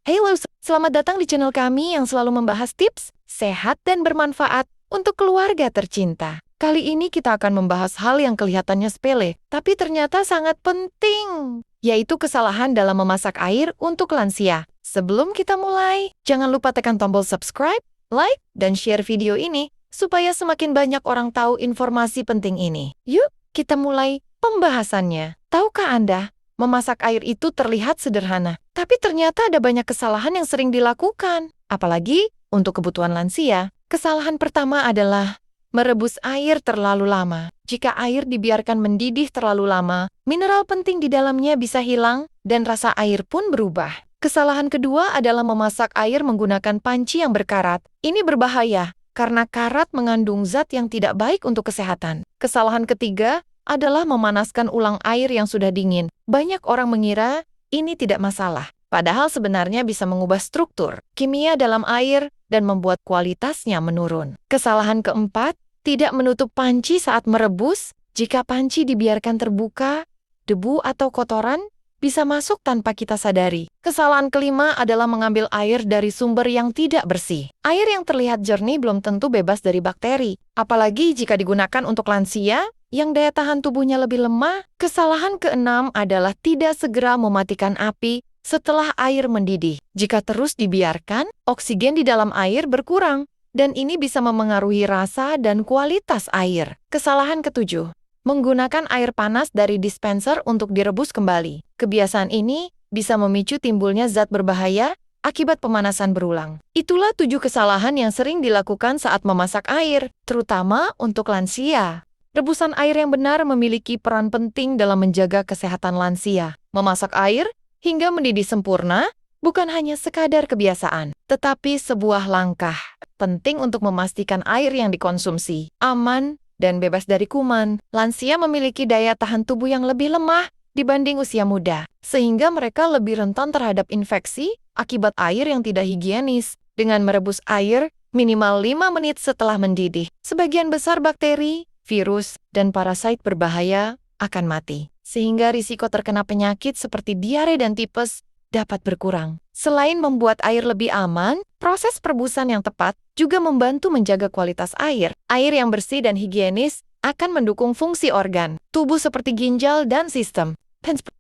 Halo, selamat datang di channel kami yang selalu membahas tips sehat dan bermanfaat untuk keluarga tercinta. Kali ini kita akan membahas hal yang kelihatannya sepele, tapi ternyata sangat penting, yaitu kesalahan dalam memasak air untuk lansia. Sebelum kita mulai, jangan lupa tekan tombol subscribe, like, dan share video ini supaya semakin banyak orang tahu informasi penting ini. Yuk, kita mulai pembahasannya. Tahukah Anda, memasak air itu terlihat sederhana, tapi ternyata ada banyak kesalahan yang sering dilakukan. Apalagi untuk kebutuhan lansia. Kesalahan pertama adalah merebus air terlalu lama. Jika air dibiarkan mendidih terlalu lama, mineral penting di dalamnya bisa hilang dan rasa air pun berubah. Kesalahan kedua adalah memasak air menggunakan panci yang berkarat. Ini berbahaya karena karat mengandung zat yang tidak baik untuk kesehatan. Kesalahan ketiga adalah memanaskan ulang air yang sudah dingin. Banyak orang mengira ini tidak masalah, padahal sebenarnya bisa mengubah struktur kimia dalam air dan membuat kualitasnya menurun. Kesalahan keempat, tidak menutup panci saat merebus. Jika panci dibiarkan terbuka, debu atau kotoran bisa masuk tanpa kita sadari. Kesalahan kelima adalah mengambil air dari sumber yang tidak bersih. Air yang terlihat jernih belum tentu bebas dari bakteri, apalagi jika digunakan untuk lansia yang daya tahan tubuhnya lebih lemah. Kesalahan keenam adalah tidak segera mematikan api setelah air mendidih. Jika terus dibiarkan, oksigen di dalam air berkurang, dan ini bisa memengaruhi rasa dan kualitas air. Kesalahan ketujuh, menggunakan air panas dari dispenser untuk direbus kembali. Kebiasaan ini bisa memicu timbulnya zat berbahaya akibat pemanasan berulang. Itulah 7 kesalahan yang sering dilakukan saat memasak air, terutama untuk lansia. Rebusan air yang benar memiliki peran penting dalam menjaga kesehatan lansia. Memasak air hingga mendidih sempurna bukan hanya sekadar kebiasaan, tetapi sebuah langkah penting untuk memastikan air yang dikonsumsi aman dan bebas dari kuman. Lansia memiliki daya tahan tubuh yang lebih lemah dibanding usia muda, sehingga mereka lebih rentan terhadap infeksi akibat air yang tidak higienis. Dengan merebus air minimal 5 menit setelah mendidih, sebagian besar bakteri, virus, dan parasit berbahaya akan mati, sehingga risiko terkena penyakit seperti diare dan tipes dapat berkurang. Selain membuat air lebih aman, proses perebusan yang tepat juga membantu menjaga kualitas air. Air yang bersih dan higienis akan mendukung fungsi organ tubuh seperti ginjal dan sistem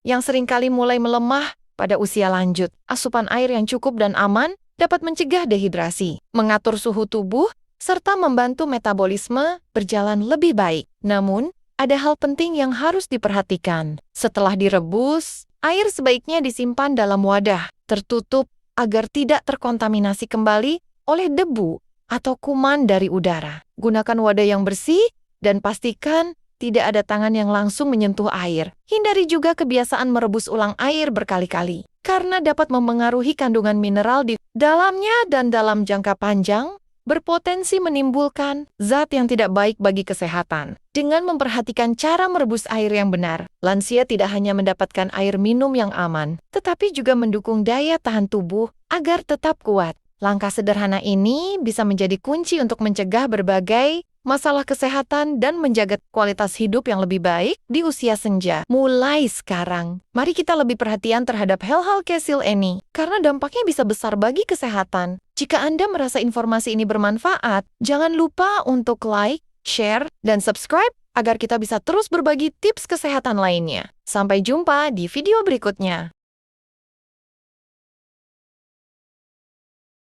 yang seringkali mulai melemah pada usia lanjut. Asupan air yang cukup dan aman dapat mencegah dehidrasi, mengatur suhu tubuh, serta membantu metabolisme berjalan lebih baik. Namun, ada hal penting yang harus diperhatikan. Setelah direbus, air sebaiknya disimpan dalam wadah tertutup agar tidak terkontaminasi kembali oleh debu atau kuman dari udara. Gunakan wadah yang bersih dan pastikan tidak ada tangan yang langsung menyentuh air. Hindari juga kebiasaan merebus ulang air berkali-kali, karena dapat memengaruhi kandungan mineral di dalamnya dan dalam jangka panjang berpotensi menimbulkan zat yang tidak baik bagi kesehatan. Dengan memperhatikan cara merebus air yang benar, lansia tidak hanya mendapatkan air minum yang aman, tetapi juga mendukung daya tahan tubuh agar tetap kuat. Langkah sederhana ini bisa menjadi kunci untuk mencegah berbagai masalah kesehatan dan menjaga kualitas hidup yang lebih baik di usia senja. Mulai sekarang, mari kita lebih perhatian terhadap hal-hal kecil ini, karena dampaknya bisa besar bagi kesehatan. Jika Anda merasa informasi ini bermanfaat, jangan lupa untuk like, share, dan subscribe agar kita bisa terus berbagi tips kesehatan lainnya. Sampai jumpa di video berikutnya.